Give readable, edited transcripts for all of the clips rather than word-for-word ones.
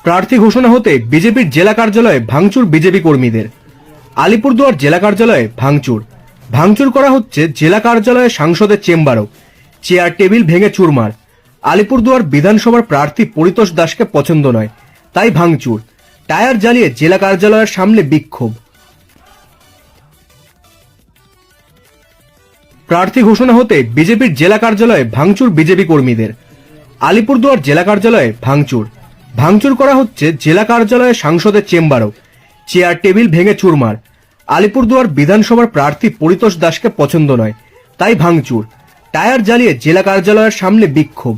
প্রার্থী ঘোষণা হতে বিজেপির জেলা কার্যালয়ে ভাঙচুর বিজেপি কর্মীদের। আলিপুরদুয়ার জেলা কার্যালয়ে ভাঙচুর করা হচ্ছে জেলা কার্যালয়ে সাংসদের চেম্বারও। চেয়ার টেবিল ভেঙে চুরমার। আলিপুরদুয়ার বিধানসভার প্রার্থী পরিতোষ দাসকে পছন্দ নয়, তাই ভাঙচুর। টায়ার জ্বালিয়ে জেলা কার্যালয়ের সামনে বিক্ষোভ। প্রার্থী ঘোষণা হতে বিজেপির জেলা কার্যালয়ে ভাঙচুর বিজেপি কর্মীদের। আলিপুরদুয়ার জেলা কার্যালয়ে ভাঙচুর করা হচ্ছে জেলা কার্যালয়ে সাংসদের চেম্বারও। চেয়ার টেবিল ভেঙে চুরমার। আলিপুরদুয়ার বিধানসভার প্রার্থী পরিতোষ দাসকে পছন্দ নয়, তাই ভাঙচুর। টায়ার জ্বালিয়ে জেলা কার্যালয়ের সামনে বিক্ষোভ।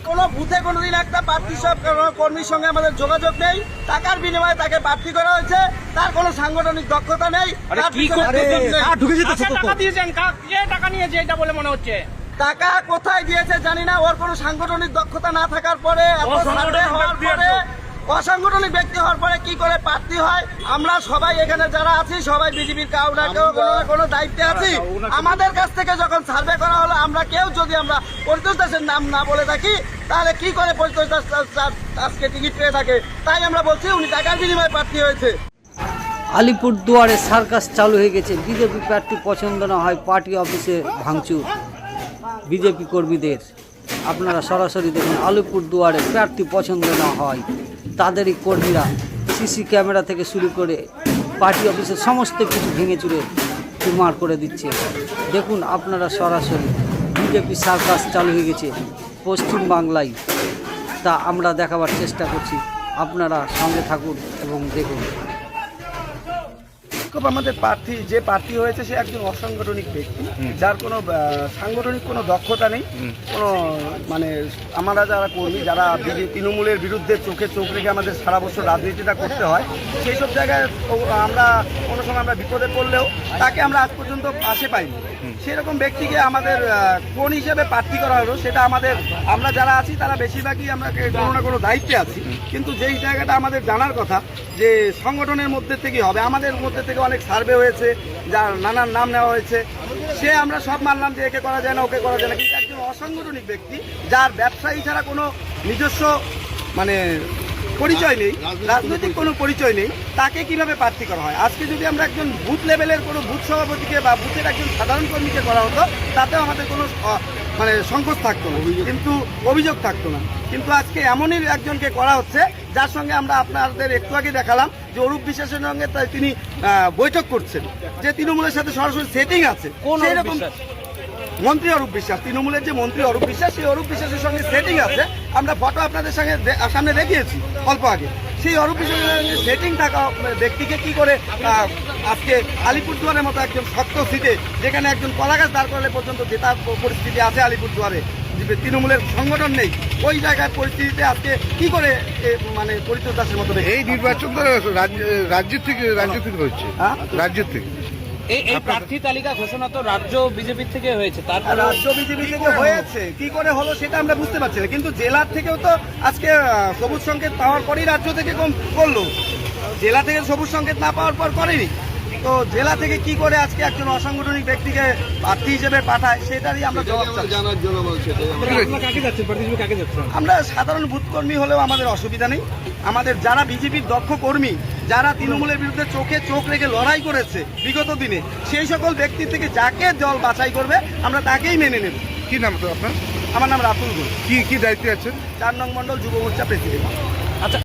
কোনো বুথে কোনোদিন একটা প্রার্থী সব কর্মীর সঙ্গে আমাদের যোগাযোগ নেই। টাকার বিনিময়ে তাকে প্রার্থী করা হয়েছে, তার কোনো সাংগঠনিক দক্ষতা নেই। টাকা নিয়েছে এটা বলে মনে হচ্ছে। টাকা কোথায় দিয়েছে জানি না। ওর কোনো সাংগঠনিক দক্ষতা না থাকার পরে, অসাংগঠনিক ব্যক্তি হওয়ার পরে কি করে প্রার্থী হয়? আমরা সবাই এখানে যারা আছি সবাই বিজেপির কাউ না কেউ কোনো দায়িত্বে আছি। আমাদের কাছ থেকে যখন সার্ভে করা হলো, আমরা কেউ যদি আমরা পরিতোষ দাসের নাম না বলে থাকি, তাহলে কি করে পরিতোষ দাস আজকে টিকিট পেয়ে থাকে? তাই আমরা বলছি উনি টাকার বিনিময়ে প্রার্থী হয়েছে। আলিপুরদুয়ারে সার্কাস চালু হয়ে গেছে। বিজেপি প্রার্থী পছন্দ না হয়, পার্টি অফিসে ভাঙচুর বিজেপি কর্মীদের। আপনারা সরাসরি দেখুন, আলিপুরদুয়ারে প্রার্থী পছন্দ না হয়, তাদেরই কর্মীরা সিসি ক্যামেরা থেকে শুরু করে পার্টি অফিসের সমস্ত কিছু ভেঙে চুরে চুরমার করে দিচ্ছে। দেখুন আপনারা সরাসরি, বিজেপি সার্কাস চালু হয়ে গেছে পশ্চিমবাংলায়। তা আমরা দেখাবার চেষ্টা করছি, আপনারা সঙ্গে থাকুন এবং দেখুন। আমাদের যে প্রার্থী হয়েছে সে একজন অসাংগঠনিক ব্যক্তি, যার কোনো সাংগঠনিক কোনো দক্ষতা নেই। কোনো মানে আমরা যারা কর্মী, যারা তৃণমূলের বিরুদ্ধে চোখে চোখ রেখে আমাদের সারা বছর রাজনীতিটা করতে হয়, সেই সব জায়গায় আমরা কোনো সময় আমরা বিপদে পড়লেও তাকে আমরা আজ পর্যন্ত পাশে পাইনি। সেরকম ব্যক্তিকে আমাদের কোন হিসেবে প্রার্থী করা হলো, সেটা আমরা যারা আছি তারা বেশিরভাগই আমরা কোনো না কোনো দায়িত্বে আছি। কিন্তু যেই জায়গাটা আমাদের জানার কথা যে সংগঠনের মধ্যে থেকে হবে, আমাদের মধ্যে থেকে অনেক সার্ভে হয়েছে, যার নানান নাম নেওয়া হয়েছে, সে আমরা সব মানলাম যে একে করা যায় না, ওকে করা যায় না। কিন্তু একজন অসাংগঠনিক ব্যক্তি, যার ব্যবসায়ী ছাড়া কোনো নিজস্ব মানে পরিচয় নেই, রাজনৈতিক কোনো পরিচয় নেই, তাকে কিভাবে প্রার্থী করা হয়? আজকে যদি আমরা একজন বুথ লেভেলের কোনো বুথ সভাপতিকে বা বুথের একজন সাধারণ কর্মীকে করা হতো, তাতেও আমাদের কোনো মানে সংকোচ থাকতো না, কিন্তু অভিযোগ থাকতো না। কিন্তু আজকে এমনই একজনকে করা হচ্ছে, যার সঙ্গে আমরা আপনাদের একটু আগে দেখালাম যে অরূপ বিশ্বাসের সঙ্গে তিনি বৈঠক করছেন, যে তৃণমূলের সাথে সরাসরি সেটিং আছে। সেরকম মন্ত্রী অরূপ বিশ্বাস, তৃণমূলের যে মন্ত্রী অরূপ বিশ্বাস, সেই অরূপ বিশ্বাসের সঙ্গে সেটিং আছে। আমরা ফটো আপনাদের সামনে দেখিয়েছি অল্প আগে। সেই অরূপ বিশ্বাসের সেটিং থাকা ব্যক্তিকে কি করে আজকে আলিপুরদুয়ারের মতো একজন শক্ত সিটে, যেখানে একজন কলাগাছ দাঁড় করলে পর্যন্ত জেতার পরিস্থিতি আছে আলিপুরদুয়ারে, তৃণমূলের সংগঠন নেই, ওই জায়গার পরিস্থিতিতে আজকে কি করে মানে পরিতোষ দাসের মতো? এই নির্বাচন তো রাজ্য থেকে হচ্ছে, রাজ্য থেকে এই প্রার্থী তালিকা ঘোষণা তো রাজ্য বিজেপি থেকে হয়েছে। তারপর রাজ্য বিজেপি থেকে হয়েছে, কি করে হলো সেটা আমরা বুঝতে পারছি না। কিন্তু জেলার থেকেও তো আজকে সবুজ সংকেত পাওয়ার পরই রাজ্য থেকে করলো, জেলা থেকে সবুজ সংকেত না পাওয়ার পর করেনি। তো জেলা থেকে কি করে আজকে একজন অসাংগঠনিক ব্যক্তিকে প্রার্থী হিসেবে পাঠায়, সেটারই আমরা জবাব চাই। আমরা সাধারণ বুথ কর্মী হলেও আমাদের অসুবিধা নেই। আমাদের যারা বিজেপির দক্ষ কর্মী, যারা তৃণমূলের বিরুদ্ধে চোখে চোখ রেখে লড়াই করেছে বিগত দিনে, সেই সকল ব্যক্তি থেকে যাকে দল বাছাই করবে আমরা তাকেই মেনে নেব। কি নাম তো আপনার? আমার নাম রাতুল ঘোষ। কি দায়িত্বে আছেন? 4 নং মণ্ডল যুব মোর্চা প্রেসিডেন্ট। আচ্ছা।